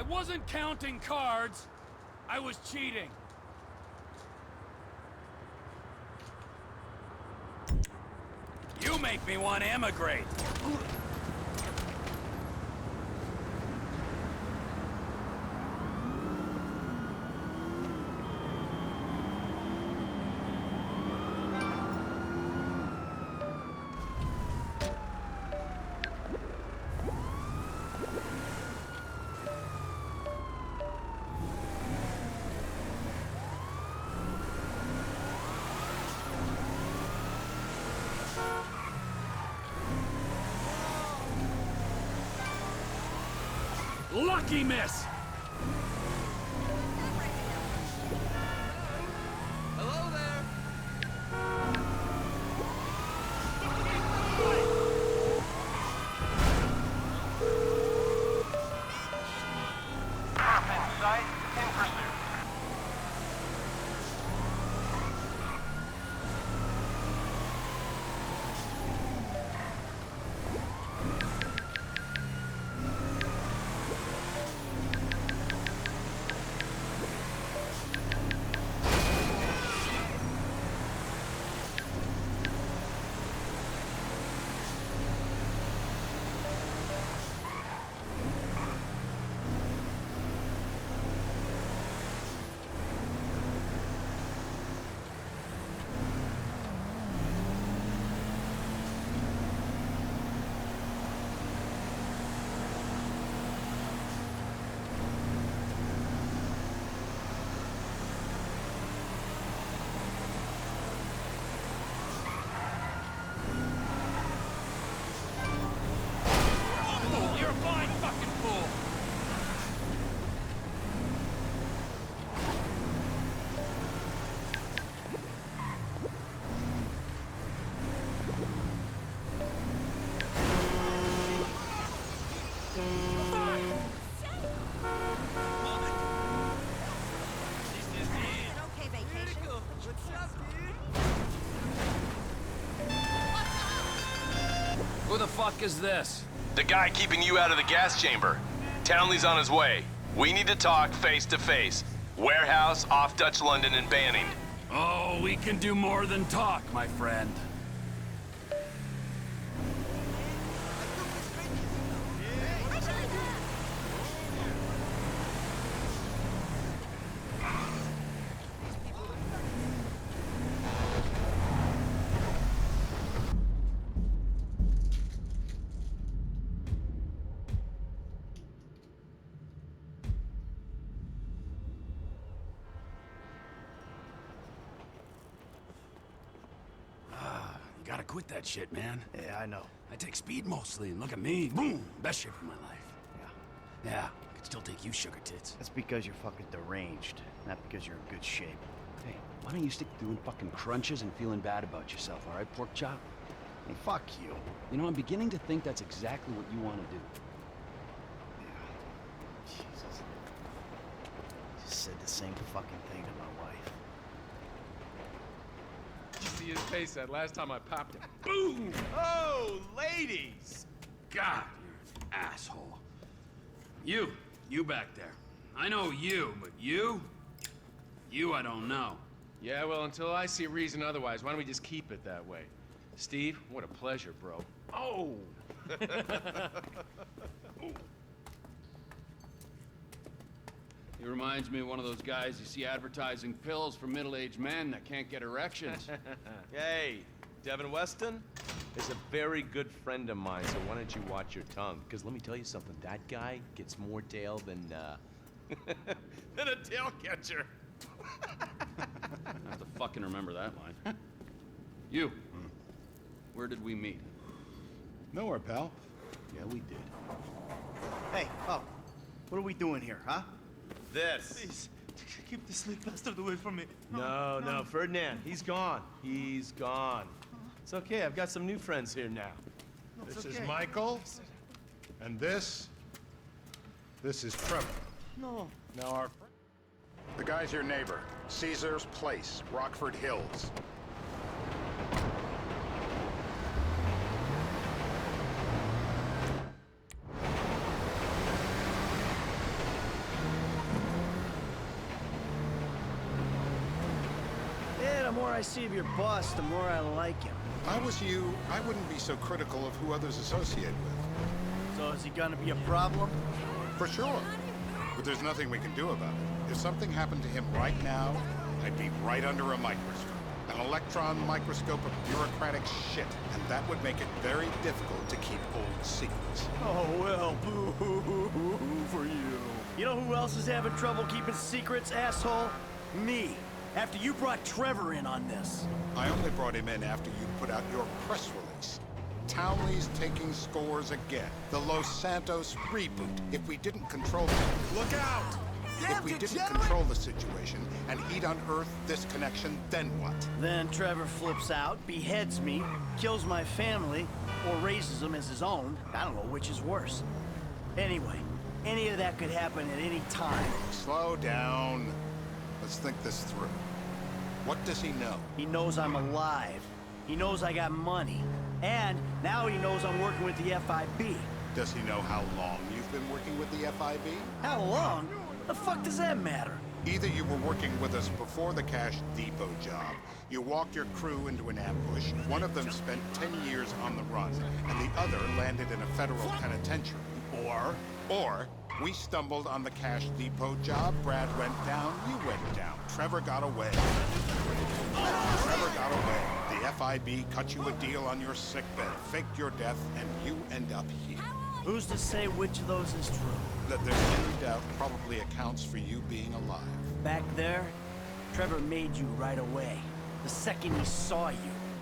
I wasn't counting cards. I was cheating. You make me want to emigrate. Lucky miss! Hello there! In sight, in pursuit. Who the fuck is this? The guy keeping you out of the gas chamber. Townley's on his way. We need to talk face to face. Warehouse off Dutch London and Banning. Oh, we can do more than talk, my friend. Gotta quit that shit, man. Yeah, I know. I take speed mostly, and look at me. Boom! Best shape of my life. Yeah, I could still take you sugar tits. That's because you're fucking deranged, not because you're in good shape. Hey, why don't you stick to doing fucking crunches and feeling bad about yourself, all right, pork chop? Hey, fuck you. You know, I'm beginning to think that's exactly what you want to do. Yeah. Jesus. Just said the same fucking thing to my wife. Did you see his face that last time I popped him? Boom! Oh, ladies! God, you're an asshole. You back there. I know you, but you I don't know. Yeah, well, until I see a reason otherwise, why don't we just keep it that way? Steve, what a pleasure, bro. Oh! He reminds me of one of those guys you see advertising pills for middle-aged men that can't get erections. Hey, Devin Weston is a very good friend of mine, so why don't you watch your tongue? Because let me tell you something, that guy gets more tail than, than a tail catcher. I have to fucking remember that line. You. Where did we meet? Nowhere, pal. Yeah, we did. Hey, oh, what are we doing here, huh? This. Please, keep the sleep bastard away from me. No, Ferdinand, he's gone. He's gone. It's okay, I've got some new friends here now. No, it's This is okay. Michael, and this is Trevor. No. Now the guy's your neighbor, Caesar's Place, Rockford Hills. more I see of your boss, the more I like him. If I was you, I wouldn't be so critical of who others associate with. So is he gonna be a problem? For sure. But there's nothing we can do about it. If something happened to him right now, I'd be right under a microscope. An electron microscope of bureaucratic shit. And that would make it very difficult to keep old secrets. Oh, well, boo-hoo-hoo for you. You know who else is having trouble keeping secrets, asshole? Me. After you brought Trevor in on this. I only brought him in after you put out your press release. Townley's taking scores again. The Los Santos reboot. If we didn't control it, look out! If we didn't control the situation and he'd unearthed this connection, then what? Then Trevor flips out, beheads me, kills my family, or raises them as his own. I don't know which is worse. Anyway, any of that could happen at any time. Slow down. Let's think this through. What does he know? He knows I'm alive. He knows I got money. And now he knows I'm working with the FIB. Does he know how long you've been working with the FIB? How long? The fuck does that matter? Either you were working with us before the Cash Depot job, you walked your crew into an ambush, one of them spent 10 years on the run, and the other landed in a federal penitentiary. Or we stumbled on the Cash Depot job, Brad went down, you went down. Trevor got away. Trevor got away. The FIB cut you a deal on your sickbed, faked your death, and you end up here. Who's to say which of those is true? That there's any doubt probably accounts for you being alive. Back there, Trevor made you right away. The second he saw you.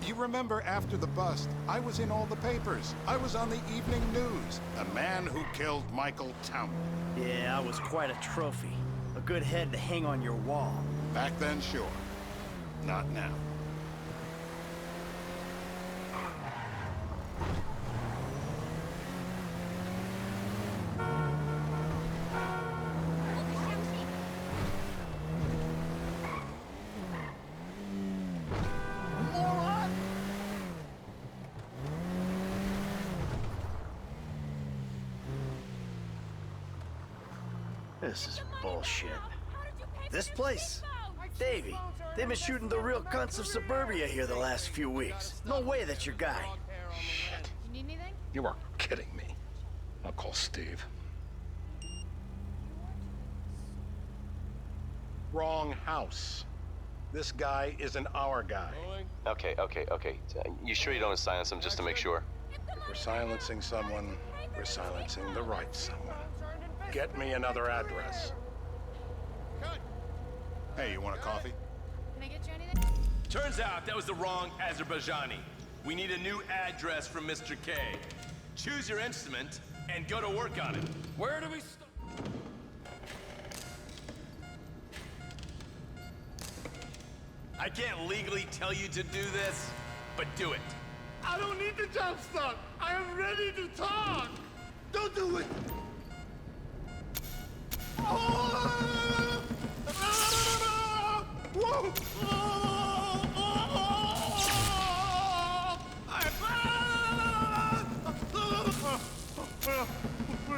You remember after the bust, I was in all the papers. I was on the evening news. The man who killed Michael Townley. Yeah, I was quite a trophy. A good head to hang on your wall. Back then, sure. Not now. This is bullshit. This place? Davey, they've been shooting the real cunts of suburbia here the last few weeks. No way that's your guy. Shit. You need anything? You are kidding me. I'll call Steve. Wrong house. This guy isn't our guy. Okay. You sure you don't silence him just to make sure? If we're silencing someone, we're silencing the right someone. Get me another address. Hey, you want a coffee? Can I get you anything? Turns out that was the wrong Azerbaijani. We need a new address from Mr. K. Choose your instrument and go to work on it. Where do we start? I can't legally tell you to do this, but do it. I don't need the jump start. I am ready to talk. Don't do it.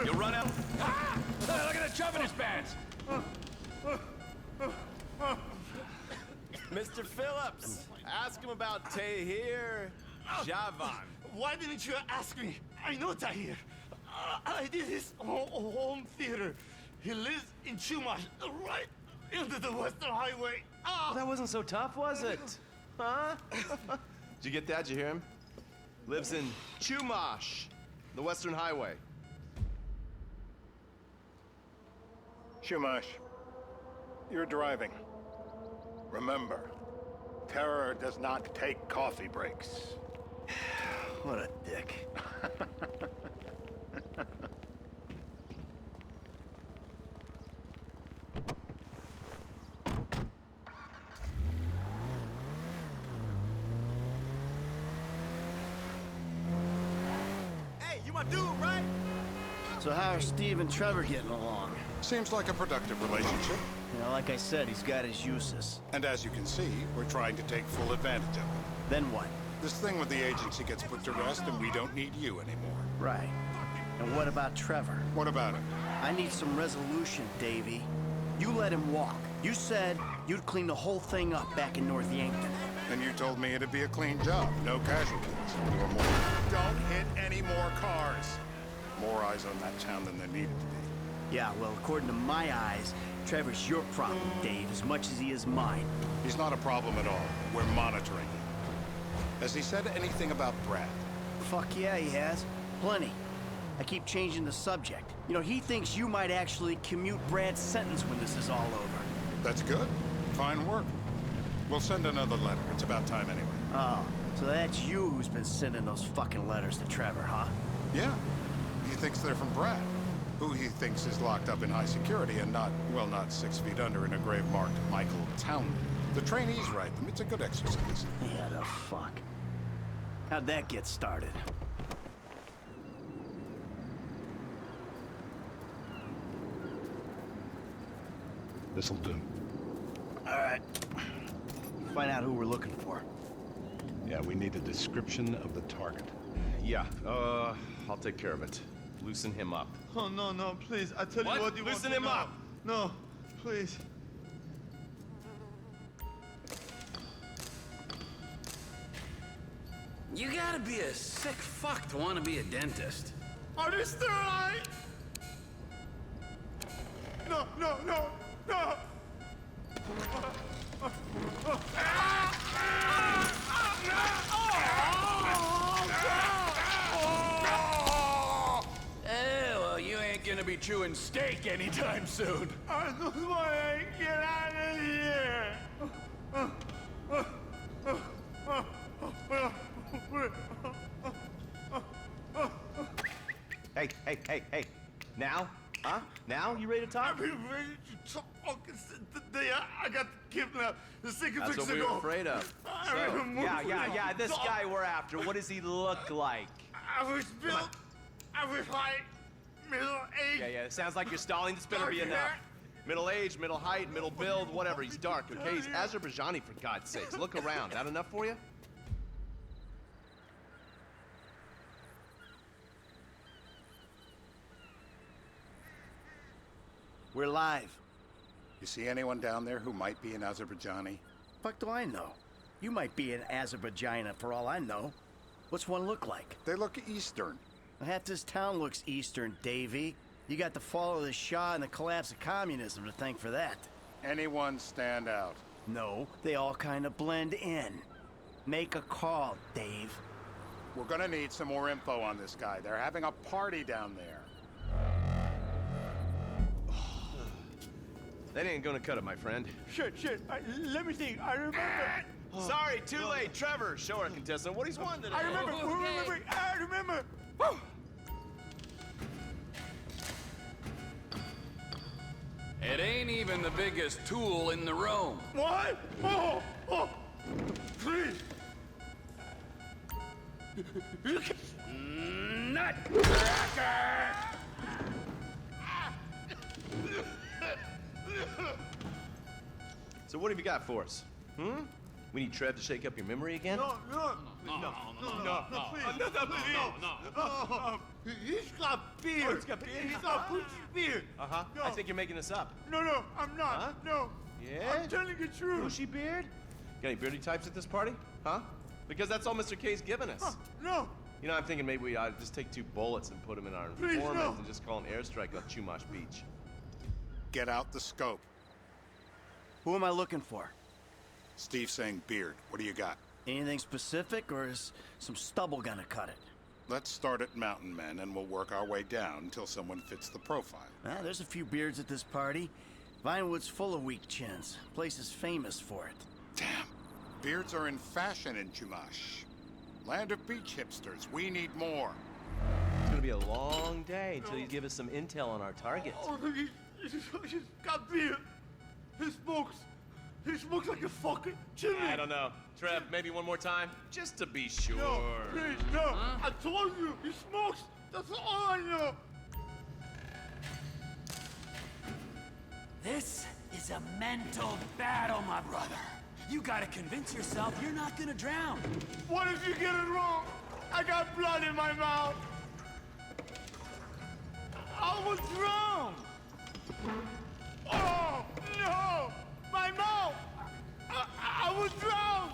You'll run out. Ah! Look at the chub in his pants! Mr. Phillips, ask him about Tahir Javan. Why didn't you ask me? I know Tahir. I did his home theater. He lives in Chumash, right into the Western Highway. Well, that wasn't so tough, was it? Huh? Did you get that? Did you hear him? Lives in Chumash, the Western Highway. Shumash, you're driving. Remember, terror does not take coffee breaks. What a dick. Hey, you my dude, right? So how are Steve and Trevor getting along? Seems like a productive relationship. You know, like I said, he's got his uses. And as you can see, we're trying to take full advantage of it. Then what? This thing with the agency gets put to rest and we don't need you anymore. Right. And what about Trevor? What about it? I need some resolution, Davey. You let him walk. You said you'd clean the whole thing up back in North Yankton. And you told me it'd be a clean job, no casualties. Or more. Don't hit any more cars. More eyes on that town than there needed to be. Yeah, well, according to my eyes, Trevor's your problem, Dave, as much as he is mine. He's not a problem at all. We're monitoring him. Has he said anything about Brad? Fuck yeah, he has. Plenty. I keep changing the subject. You know, he thinks you might actually commute Brad's sentence when this is all over. That's good. Fine work. We'll send another letter. It's about time anyway. Oh, so that's you who's been sending those fucking letters to Trevor, huh? Yeah. He thinks they're from Brad, who he thinks is locked up in high security and not, well, not 6 feet under in a grave marked Michael Townley. The trainees write them. It's a good exercise. Yeah, the fuck. How'd that get started? This'll do. All right. Find out who we're looking for. Yeah, we need a description of the target. Yeah, I'll take care of it. Loosen him up. Oh, no, no, please. I tell What? you what you Loosen want to him know. up. No, please. You gotta be a sick fuck to want to be a dentist. Are they still alive? No, no, no, no. Well, you ain't gonna be chewing steak anytime soon. I just want to get out of here. Hey. Now? Huh? Now? You ready to talk? I've been ready to talk since the day I got kidnapped. The second That's weeks what we ago. were afraid of. I remember Yeah, this guy we're after, what does he look like? I was built. I was like middle-aged. Yeah, it sounds like you're stalling. This better be Dark enough. hair. Middle age, middle height, middle build, whatever. He's dark, okay? He's Azerbaijani, for God's sakes. Look around. That enough for you? We're live. You see anyone down there who might be an Azerbaijani? Fuck do I know? You might be an Azerbaijana for all I know. What's one look like? They look Eastern. Half this town looks Eastern, Davy. You got the fall of the Shah and the collapse of communism to thank for that. Anyone stand out? No, they all kind of blend in. Make a call, Dave. We're gonna need some more info on this guy. They're having a party down there. That ain't gonna cut it, my friend. Shit. Let me think. I remember. Sorry, too late. Trevor, show our contestant what he's won today. I remember. I remember. It ain't even the biggest tool in the room. What? Oh, please. Nutcracker! So what have you got for us? We need Trev to shake up your memory again? No, please. He's got beer. Oh, he's got beer? He's got Gucci beer. Uh-huh. No. I think you're making this up. No, I'm not. Huh? No. Yeah? I'm telling the truth. Bushy beard? Got any beardy types at this party? Huh? Because that's all Mr. K's given us. No. You know, I'm thinking maybe we ought to just take 2 bullets and put them in our Please, informant no. and just call an airstrike on Chumash Beach. Get out the scope. Who am I looking for? Steve saying beard. What do you got? Anything specific, or is some stubble gonna cut it? Let's start at Mountain Men and we'll work our way down until someone fits the profile. There's a few beards at this party. Vinewood's full of weak chins. Place is famous for it. Damn. Beards are in fashion in Chumash. Land of beach hipsters. We need more. It's gonna be a long day until you give us some intel on our target. Oh, he's got beer. He smokes like a fucking chimney. I don't know. Trev, maybe one more time? Just to be sure. No, please, no. I told you, he smokes. That's all I know. This is a mental battle, my brother. You gotta convince yourself you're not gonna drown. What if you get it wrong? I got blood in my mouth. I will drown. Oh! I will drown!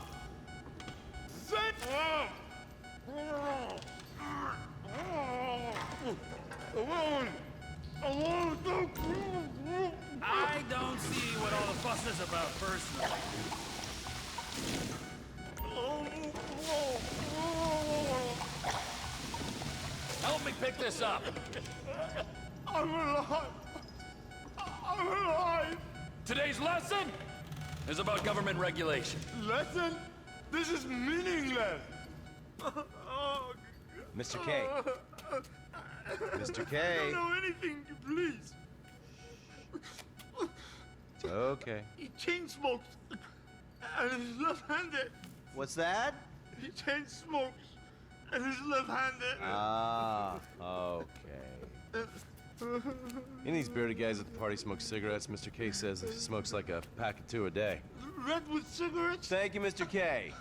I don't see what all the fuss is about personally. Help me pick this up. I'm alive! I'm alive! Today's lesson is about government regulation. Lesson? This is meaningless! Mr. K. Mr. I K. don't know anything, please. It's okay. He chain smokes and is left-handed. What's that? He chain smokes and is left-handed. Ah, okay. Any of these bearded guys at the party smoke cigarettes. Mr. K says he smokes like a pack of 2 a day. Redwood cigarettes? Thank you, Mr. K.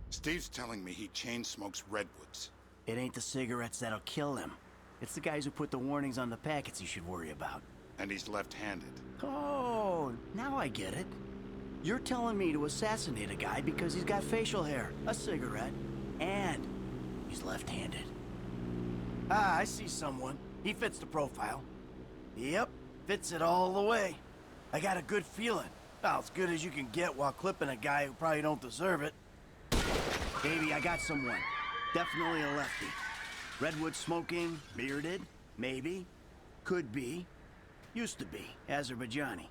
Steve's telling me he chain smokes redwoods. It ain't the cigarettes that'll kill him. It's the guys who put the warnings on the packets you should worry about. And he's left-handed. Oh, now I get it. You're telling me to assassinate a guy because he's got facial hair, a cigarette, and he's left-handed. Ah, I see someone. He fits the profile. Yep, fits it all the way. I got a good feeling. Well, as good as you can get while clipping a guy who probably don't deserve it. Baby, I got someone. Definitely a lefty. Redwood smoking, bearded, maybe, could be, used to be, Azerbaijani.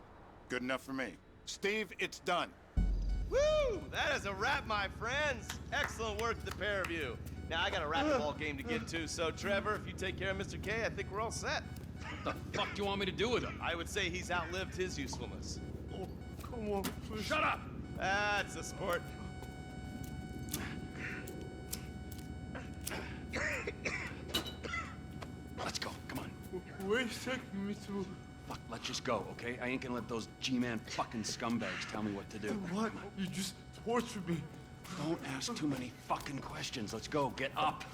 Good enough for me. Steve, it's done. Woo! That is a wrap, my friends. Excellent work, the pair of you. Now, I got a racquetball game to get to, so Trevor, if you take care of Mr. K, I think we're all set. What the fuck do you want me to do with him? I would say he's outlived his usefulness. Oh, come on, please. Shut up! That's a sport. Let's go, come on. Wait a second, Mr. Fuck, let's just go, okay? I ain't gonna let those G-Man fucking scumbags tell me what to do. What? You just tortured me. Don't ask too many fucking questions. Let's go, get up.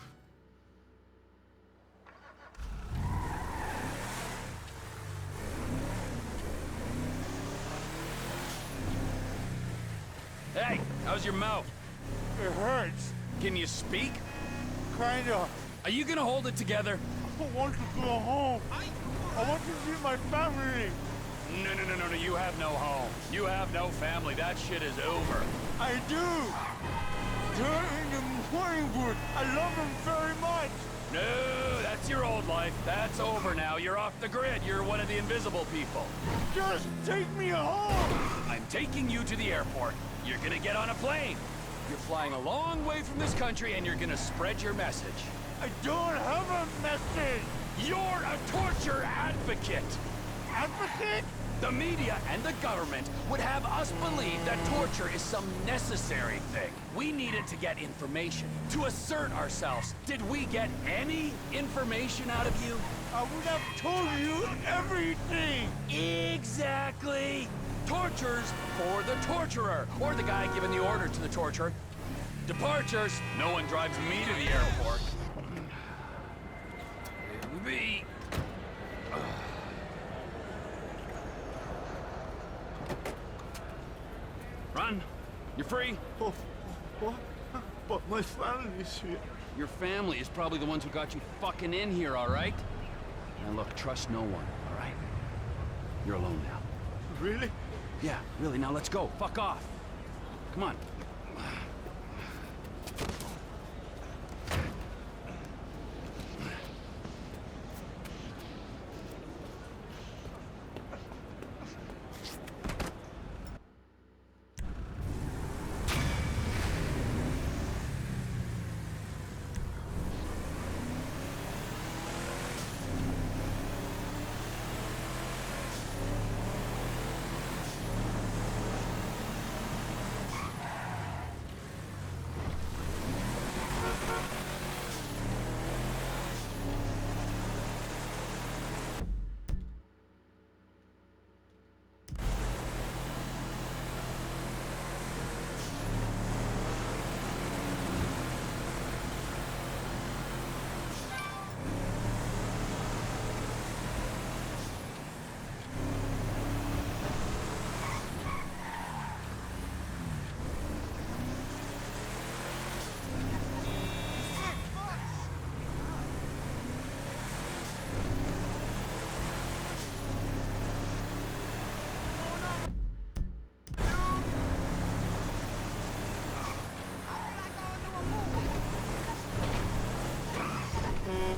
Hey, how's your mouth? It hurts. Can you speak? Kinda. Are you gonna hold it together? I want to go home. I want to see my family. No, you have no home. You have no family. That shit is over. I do. They're in the morning wood. I love them very much. No, that's your old life. That's over now. You're off the grid. You're one of the invisible people. Just take me home. I'm taking you to the airport. You're gonna get on a plane. You're flying a long way from this country and you're gonna spread your message. I don't have a message. You're a torture advocate. Advocate? The media and the government would have us believe that torture is some necessary thing. We need it to get information, to assert ourselves. Did we get any information out of you? I would have told you everything. Exactly. Torture's for the torturer, or the guy giving the order to the torturer. Departures, no one drives me to the airport. Me. Run. You're free. Oh, what? But my family's here. Your family is probably the ones who got you fucking in here, all right? And look, trust no one, all right? You're alone now. Really? Yeah, really. Now let's go. Fuck off. Come on.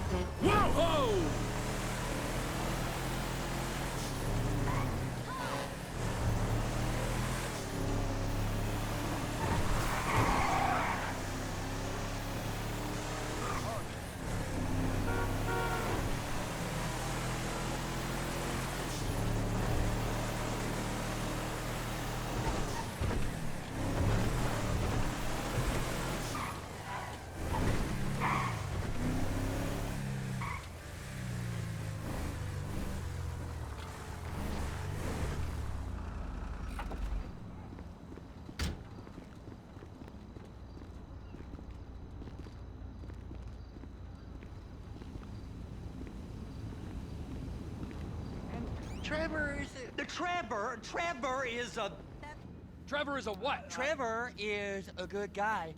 Whoa! Trevor is a... Trevor is a what? Trevor is a good guy.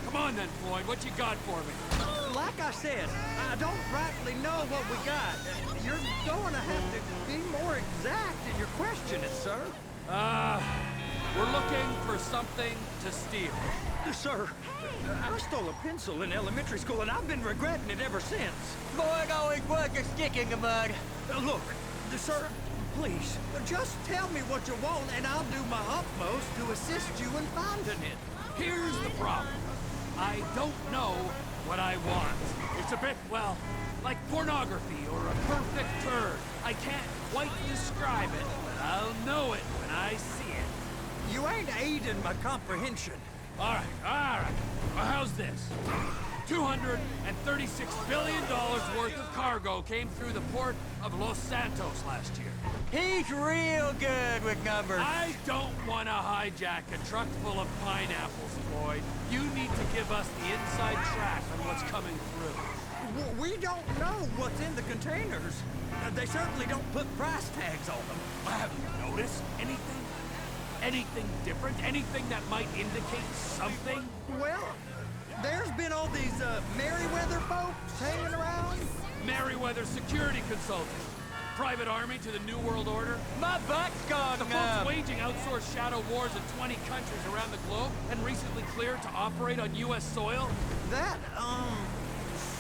Come on then, Floyd. What you got for me? Like I said, I don't rightly know what we got. You're going to have to be more exact in your questioning, sir. We're looking for something to steal. Sir, I stole a pencil in elementary school, and I've been regretting it ever since. Boy, always was a stick in the mud. Look, sir, please, just tell me what you want, and I'll do my utmost to assist you in finding it. Here's the problem. I don't know what I want. It's a bit, well, like pornography or a perfect turd. I can't quite describe it, but I'll know it when I see it. You ain't aiding my comprehension. All right. Well, how's this? $236 billion worth of cargo came through the port of Los Santos last year. He's real good with numbers. I don't want to hijack a truck full of pineapples, Floyd. You need to give us the inside track on what's coming through. We don't know what's in the containers. They certainly don't put price tags on them. Have you noticed anything? Anything different? Anything that might indicate something? Well, there's been all these Merryweather folks hanging around. Merryweather Security Consulting. Private army to the New World Order. My butt's gone The folks waging outsourced shadow wars in 20 countries around the globe and recently cleared to operate on U.S. soil. That,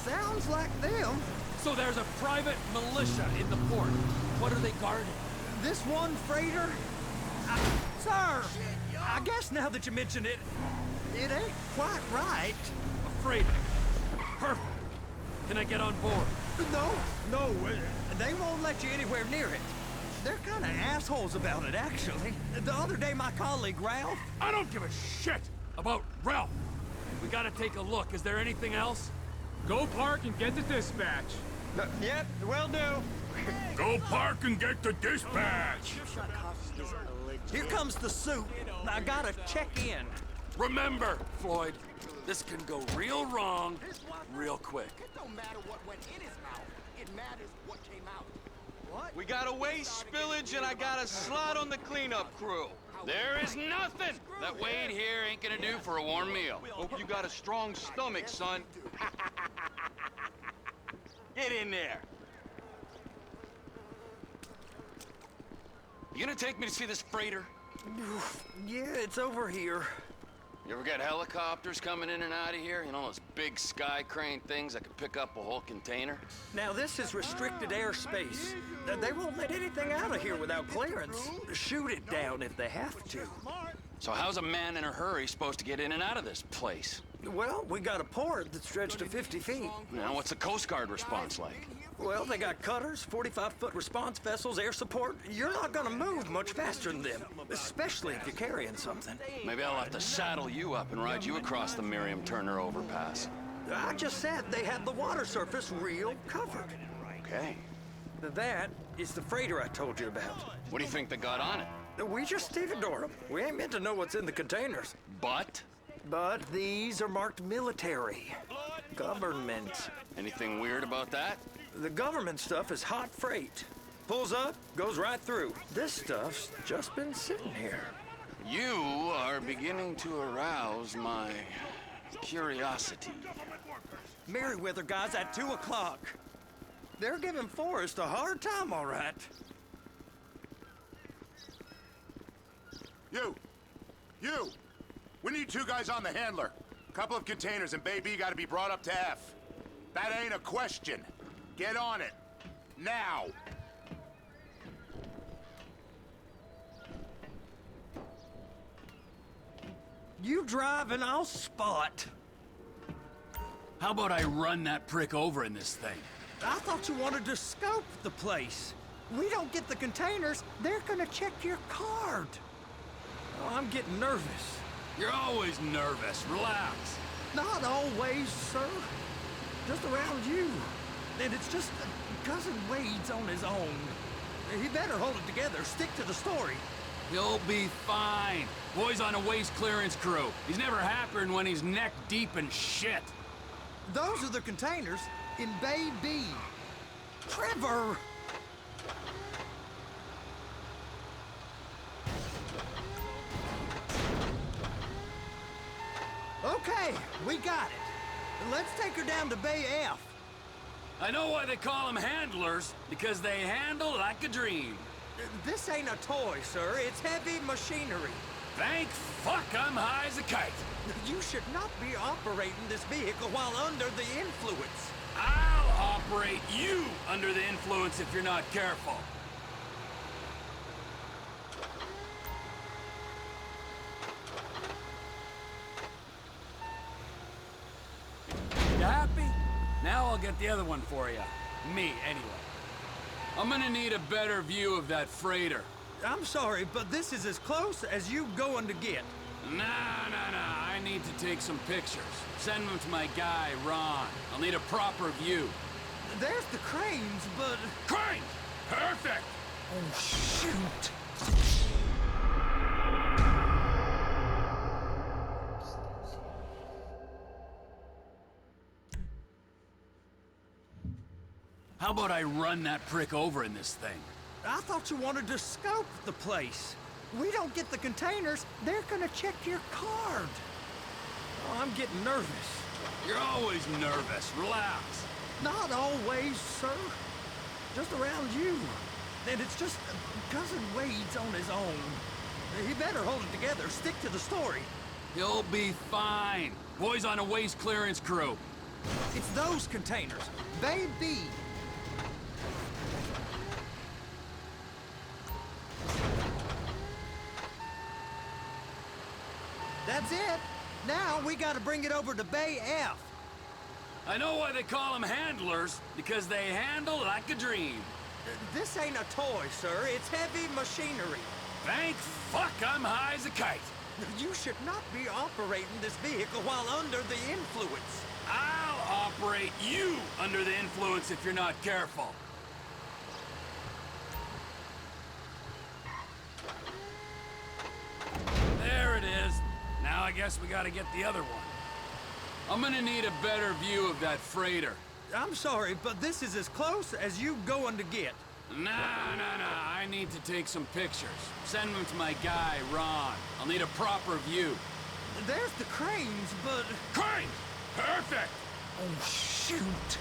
sounds like them. So there's a private militia in the port. What are they guarding? This one freighter? Sir, I guess now that you mention it, it ain't quite right. A freighter. Perfect. Can I get on board? No, they won't let you anywhere near it. They're kind of assholes about it, actually. The other day, my colleague, Ralph... I don't give a shit about Ralph. We gotta take a look. Is there anything else? Go park and get the dispatch. Yep, will do. Go park and get the dispatch. Here comes the soup. I gotta check in. Remember, Floyd, this can go real wrong real quick. It don't matter what went in his mouth. It matters what came out. What? We got a waste spillage and I got a slot on the cleanup crew. There is nothing that Wade here ain't gonna do for a warm meal. Hope you got a strong stomach, son. Get in there. You gonna take me to see this freighter? Yeah, it's over here. You ever got helicopters coming in and out of here? You know, those big sky crane things that could pick up a whole container? Now, this is restricted airspace. They won't let anything out of here without clearance. Shoot it down if they have to. So how's a man in a hurry supposed to get in and out of this place? Well, we got a port that stretched to 50 feet. Now, what's the Coast Guard response like? Well, they got cutters, 45-foot response vessels, air support. You're not gonna move much faster than them, especially if you're carrying something. Maybe I'll have to saddle you up and ride you across the Miriam Turner overpass. I just said they had the water surface real covered. Okay. That is the freighter I told you about. What do you think they got on it? We just stevedore them. We ain't meant to know what's in the containers. But? But these are marked military. Government. Anything weird about that? The government stuff is hot freight. Pulls up, goes right through. This stuff's just been sitting here. You are beginning to arouse my curiosity. Merryweather guys at 2 o'clock. They're giving Forrest a hard time, all right. You! We need 2 guys on the handler. Couple of containers, and Bay B gotta be brought up to F. That ain't a question. Get on it. Now! You drive and I'll spot. How about I run that prick over in this thing? I thought you wanted to scope the place. We don't get the containers, they're gonna check your card. Oh, I'm getting nervous. You're always nervous. Relax. Not always, sir. Just around you. And it's just Cousin Wade's on his own. He better hold it together, stick to the story. He'll be fine. Boy's on a waste clearance crew. He's never happier than when he's neck deep in shit. Those are the containers in Bay B. Trevor! Okay, we got it. Let's take her down to Bay F. I know why they call them handlers, because they handle like a dream. This ain't a toy, sir. It's heavy machinery. Thank fuck I'm high as a kite. You should not be operating this vehicle while under the influence. I'll operate you under the influence if you're not careful. You happy? Now I'll get the other one for you. Me, anyway. I'm gonna need a better view of that freighter. I'm sorry, but this is as close as you going to get. Nah. I need to take some pictures. Send them to my guy, Ron. I'll need a proper view. There's the cranes, but... Cranes! Perfect! Oh, shoot! How about I run that prick over in this thing? I thought you wanted to scope the place. We don't get the containers, they're gonna check your card. Oh, I'm getting nervous. You're always nervous. Relax. Not always, sir. Just around you. And it's just Cousin Wade's on his own. He better hold it together, stick to the story. He'll be fine. Boy's on a waste clearance crew. It's those containers. Bay B. That's it. Now we gotta bring it over to Bay F. I know why they call them handlers, because they handle like a dream. This ain't a toy, sir. It's heavy machinery. Thank fuck I'm high as a kite. You should not be operating this vehicle while under the influence. I'll operate you under the influence if you're not careful. There it is. Now I guess we gotta get the other one. I'm gonna need a better view of that freighter. I'm sorry, but this is as close as you going to get. Nah. I need to take some pictures. Send them to my guy, Ron. I'll need a proper view. There's the cranes, but... Cranes! Perfect! Oh, shoot!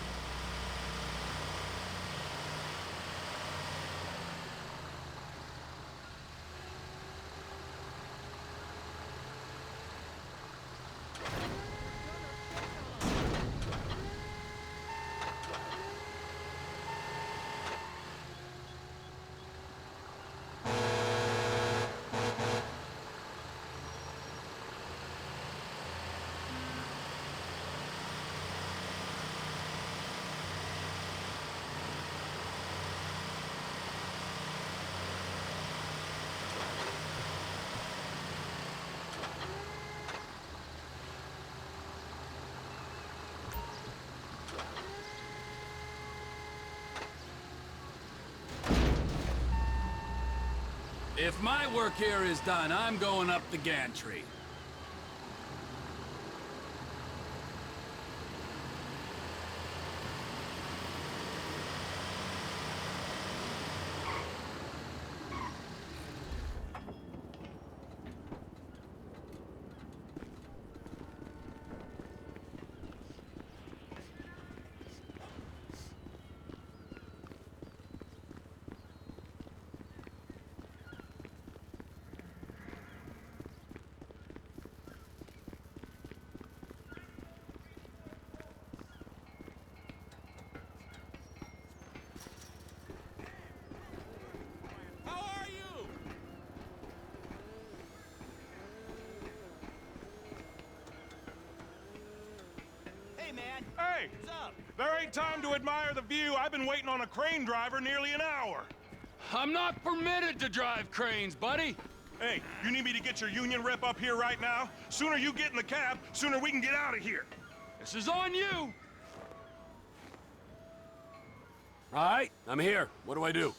If my work here is done, I'm going up the gantry. man. Hey! What's up? There ain't time to admire the view. I've been waiting on a crane driver nearly an hour. I'm not permitted to drive cranes, buddy. Hey, you need me to get your union rep up here right now? Sooner you get in the cab, sooner we can get out of here. This is on you. All right, I'm here. What do I do?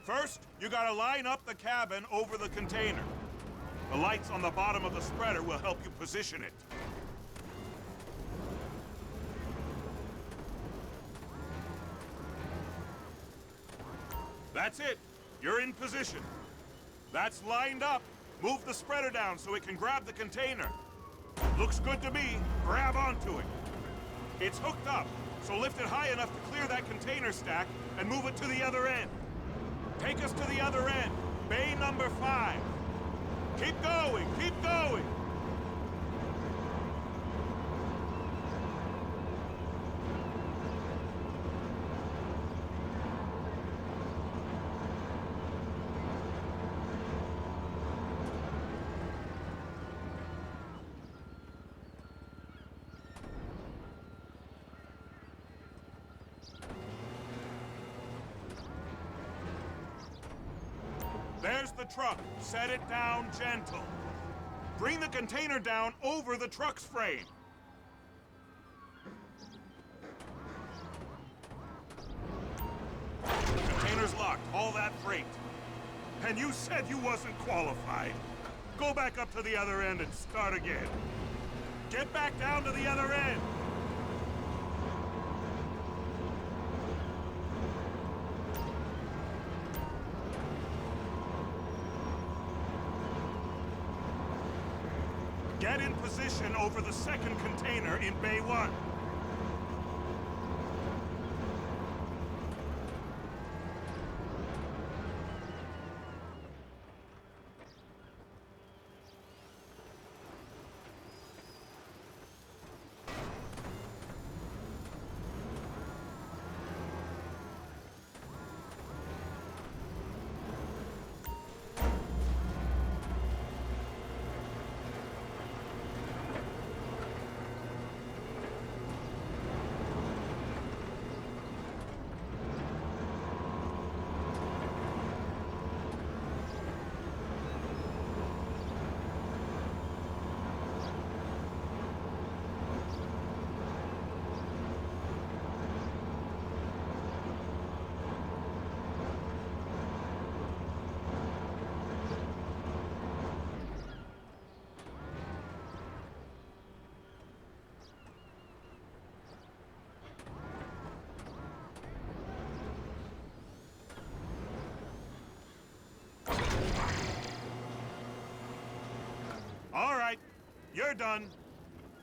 First, you gotta line up the cabin over the container. The lights on the bottom of the spreader will help you position it. That's it. You're in position. That's lined up. Move the spreader down so it can grab the container. Looks good to me. Grab onto it. It's hooked up, so lift it high enough to clear that container stack and move it to the other end. Take us to the other end. Bay number 5. Keep going, keep going. There's the truck. Set it down gentle. Bring the container down over the truck's frame. The container's locked. All that freight. And you said you wasn't qualified. Go back up to the other end and start again. Get back down to the other end. Get in position over the second container in Bay 1. All right, you're done.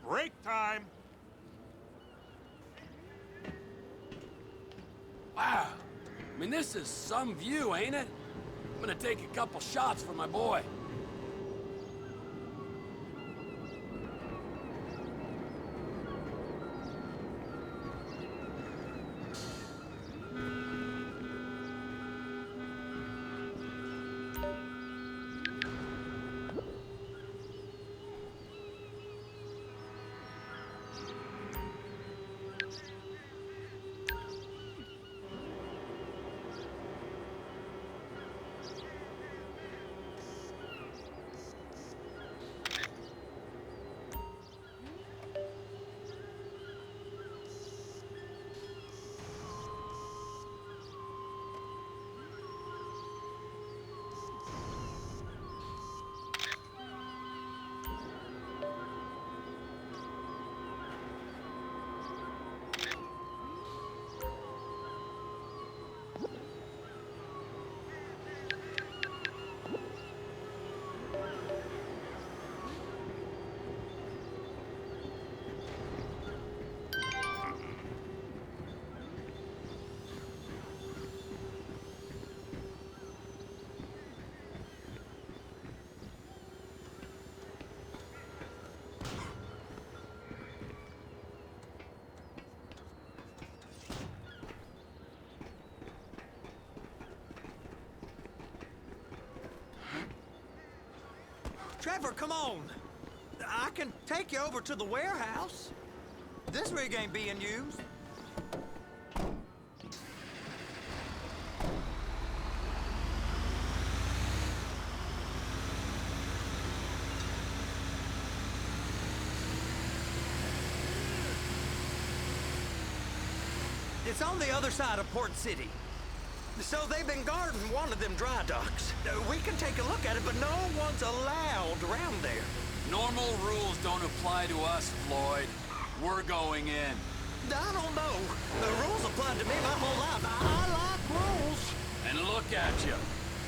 Break time. Wow. I mean, this is some view, ain't it? I'm gonna take a couple shots for my boy. Trevor, come on. I can take you over to the warehouse. This rig ain't being used. It's on the other side of Port City. So they've been guarding one of them dry docks. We can take a look at it, but no one's allowed around there. Normal rules don't apply to us, Floyd. We're going in. I don't know. The rules applied to me my whole life. I like rules. And look at you.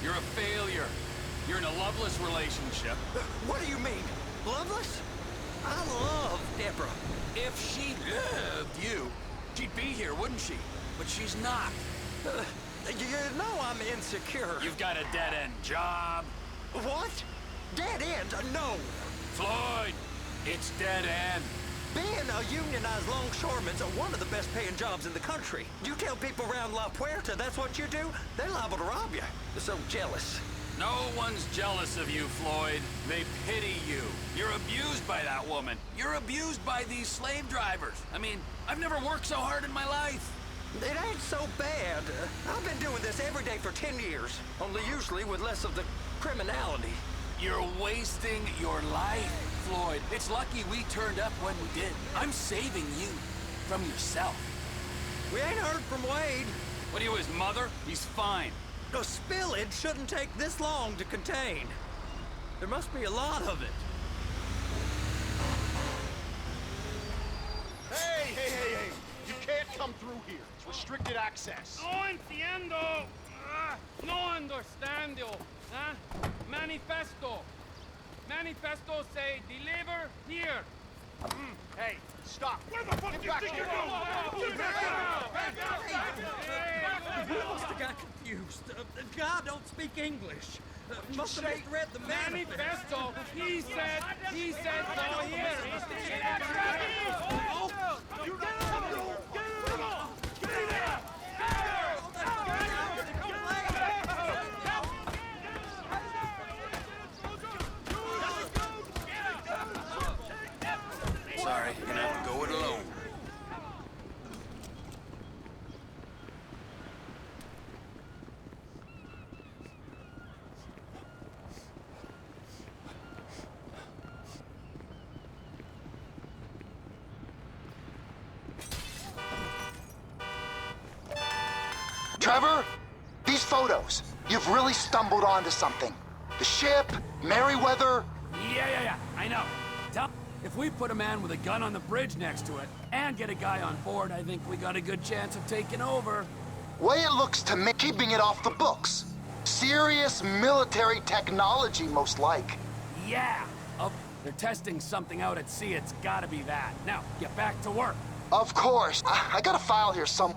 You're a failure. You're in a loveless relationship. What do you mean? Loveless? I love Deborah. If she loved you, she'd be here, wouldn't she? But she's not. You know I'm insecure. You've got a dead-end job. What? Dead end? No. Floyd, it's dead end. Being a unionized longshoreman's one of the best paying jobs in the country. You tell people around La Puerta that's what you do, they're liable to rob you. They're so jealous. No one's jealous of you, Floyd. They pity you. You're abused by that woman. You're abused by these slave drivers. I mean, I've never worked so hard in my life. It ain't so bad. I've been doing this every day for 10 years, only usually with less of the criminality. You're wasting your life, Floyd. It's lucky we turned up when we did. I'm saving you from yourself. We ain't heard from Wade. What are you, his mother? He's fine. A spillage shouldn't take this long to contain. There must be a lot of it. Hey! You can't come through here. It's restricted access. No entiendo. No understando. Manifesto. Manifesto say deliver here. Hey, stop. Where the fuck do you think you're going? We must have got confused. The guy don't speak English. Must have misread the Manifesto. He said go here. Sorry, you're gonna have to go it alone. Trevor, these photos, you've really stumbled onto something. The ship, Merryweather. Yeah, I know. If we put a man with a gun on the bridge next to it, and get a guy on board, I think we got a good chance of taking over. Way it looks to me, keeping it off the books. Serious military technology, most like. Yeah. They're testing something out at sea. It's gotta be that. Now, get back to work. Of course. I got a file here some...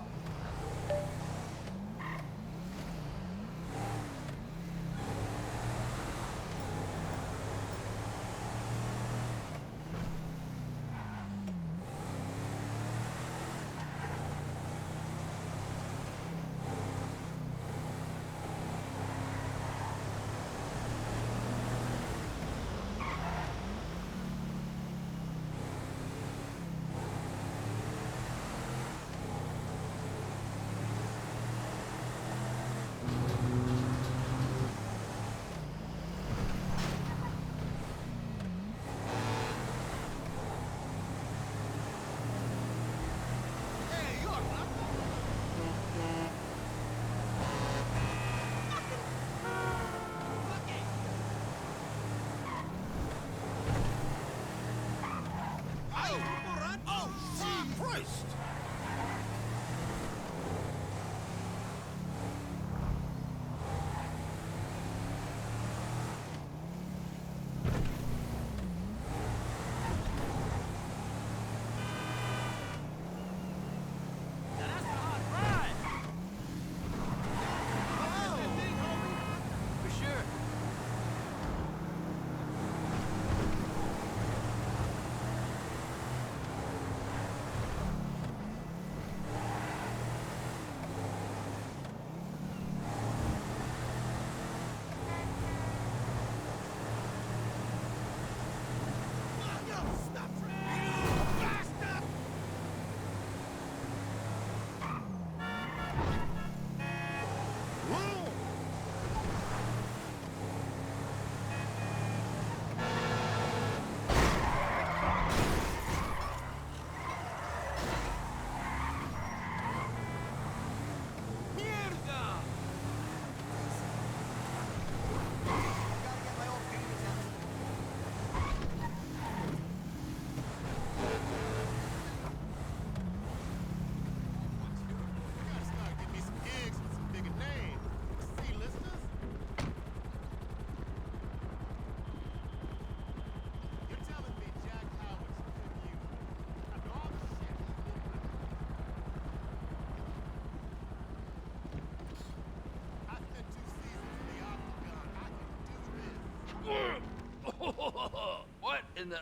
in the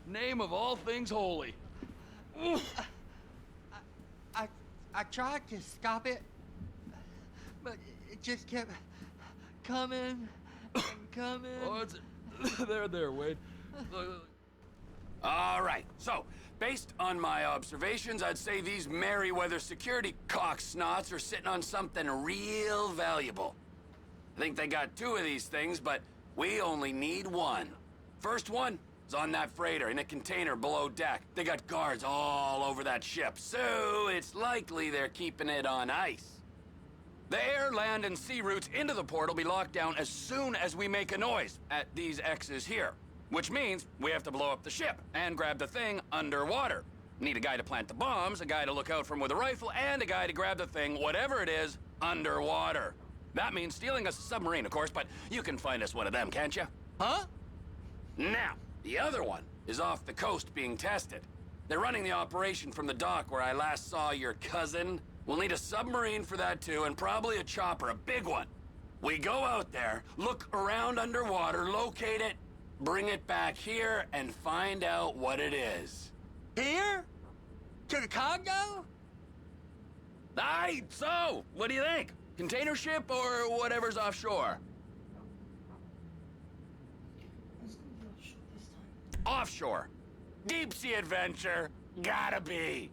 name of all things holy? I tried to stop it, but it just kept coming and coming. Oh, it's... there, Wade. All right, so, based on my observations, I'd say these Merryweather security cocksnots are sitting on something real valuable. I think they got 2 of these things, but we only need 1. First one is on that freighter in a container below deck. They got guards all over that ship, so it's likely they're keeping it on ice. The air, land, and sea routes into the port will be locked down as soon as we make a noise at these X's here. Which means we have to blow up the ship and grab the thing underwater. Need a guy to plant the bombs, a guy to look out from with a rifle, and a guy to grab the thing, whatever it is, underwater. That means stealing a submarine, of course, but you can find us one of them, can't you? Huh? Now, the other one is off the coast being tested. They're running the operation from the dock where I last saw your cousin. We'll need a submarine for that too, and probably a chopper, a big one. We go out there, look around underwater, locate it, bring it back here, and find out what it is. Here? To the Congo? Aye, so, what do you think? Container ship or whatever's offshore? Offshore. Deep sea adventure. Gotta be.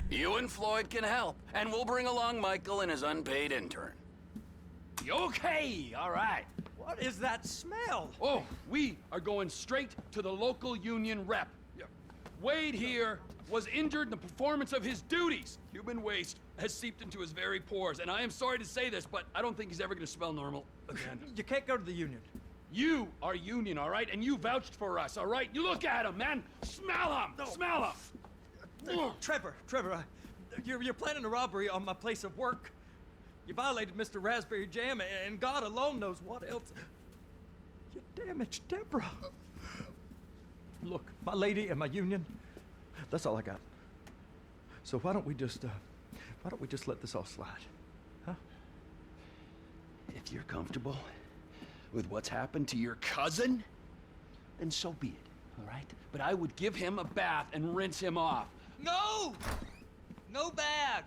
You and Floyd can help, and we'll bring along Michael and his unpaid intern. Okay, all right. What is that smell? Oh, we are going straight to the local union rep. Wade here was injured in the performance of his duties. Human waste has seeped into his very pores, and I am sorry to say this, but I don't think he's ever gonna smell normal again. You can't go to the union. You are union, all right? And you vouched for us, all right? You look at him, man. Smell him. No. Smell him. Trevor, you're planning a robbery on my place of work. You violated Mr. Raspberry Jam, and God alone knows what else. You damaged Deborah. Look, my lady and my union, that's all I got. So why don't we just let this all slide, huh? If you're comfortable with what's happened to your cousin, then so be it, all right? But I would give him a bath and rinse him off. No! No baths!